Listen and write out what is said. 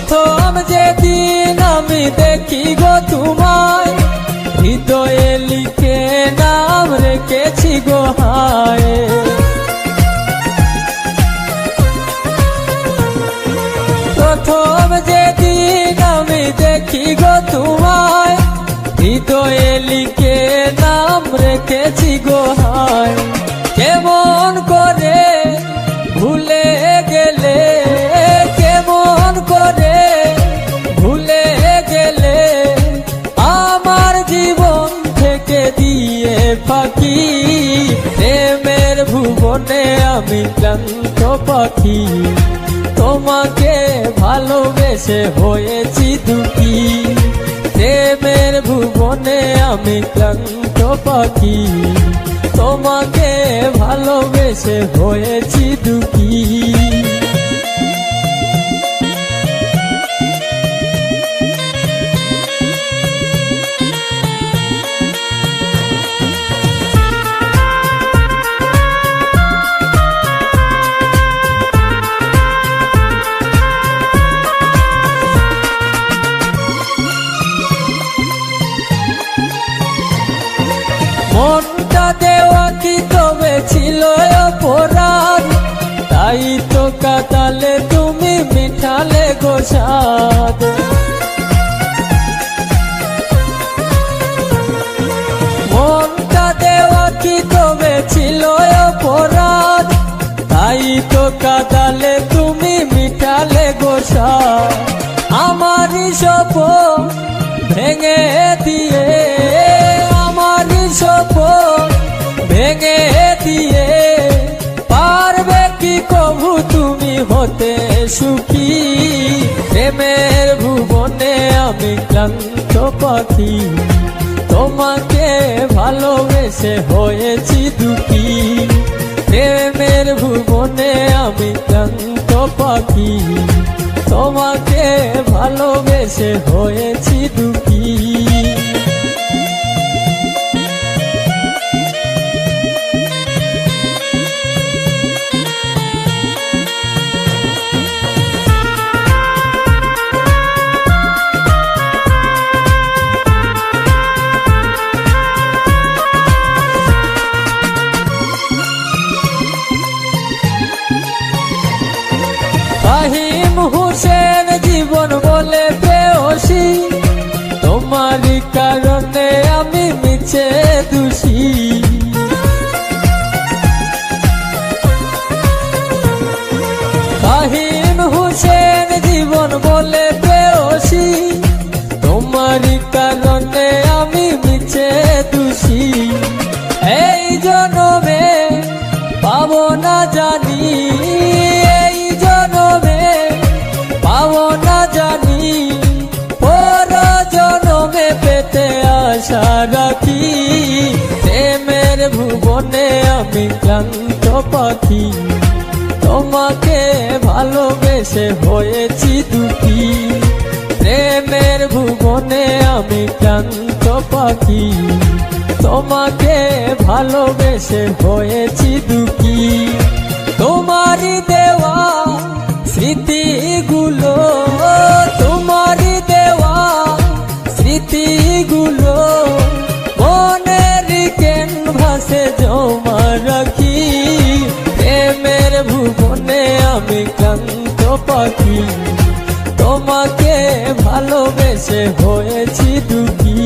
প্রথম যেদিন আমি দেখি গো তোমায়, হৃদয়ে লিখে নাম রেখেছি গো হায়। প্রথম যেদিন আমি দেখি গো তোমায়, হৃদয়ে লিখে নাম রেখেছি গো হায়। কেমন করে ভুলে গেলে, কেমন করে ভুলে গেলে, আমার জীবন থেকে দিয়ে ফাঁকি। প্রেমের ভুবনে আমি ক্লান্ত পাখি, তোমাকে ভালোবেসে হয়েছি দুঃখী। প্রেমের ভুবনে আমি ক্লান্ত পাখি, তোমাকে ভালোবেসে হয়েছি দুঃখী। মনটা দেওয়া কি তবে ছিল অপরাধ, তাই তো কাটালে তুমি মিঠালে গো স্বাদ। মনটা দেওয়া কি তবে ছিল অপরাধ, তাই তো কাটালে তুমি মিঠালে গো স্বাদ। আমারই স্বপ্ন ভেঙে দিয়ে, স্বপ্ন ভেঙে দিয়ে, পারবে কি কভু তুমি হতে সুখী। প্রেমের ভুবনে আমি ক্লান্ত পাখি, তোমাকে ভালোবেসে হয়েছি দুঃখী। প্রেমের ভুবনে আমি ক্লান্ত পাখি, তোমাকে ভালোবেসে হয়েছি দুঃখী। ফাহিম হোসেন জীবন বলে প্রেয়সী, তোমারই কারণে আমি মিছে দোষী। ফাহিম হোসেন জীবন বলে প্রেয়সী, তোমারই কারণে আমি মিছে দোষী। এই জনমে পাবো না জানি, এই জনমে পাবো না জানি, পর জনমে পেতে আশা রাখি। প্রেমের ভুবনে আমি ক্লান্ত পাখি, তোমাকে ভালোবেসে হয়েছি দুঃখী। প্রেমের ভুবনে আমি ক্লান্ত পাখি, তোমাকে ভালোবেসে হয়েছি দুঃখী। তোমারই দেওয়া স্মৃতিগুলো, তোমারই দেওয়া স্মৃতিগুলো মনের ক্যানভাসে জমা রাখি। প্রেমের ভুবনে আমি ক্লান্ত পাখি, তোমাকে ভালোবেসে হয়েছি দুঃখী।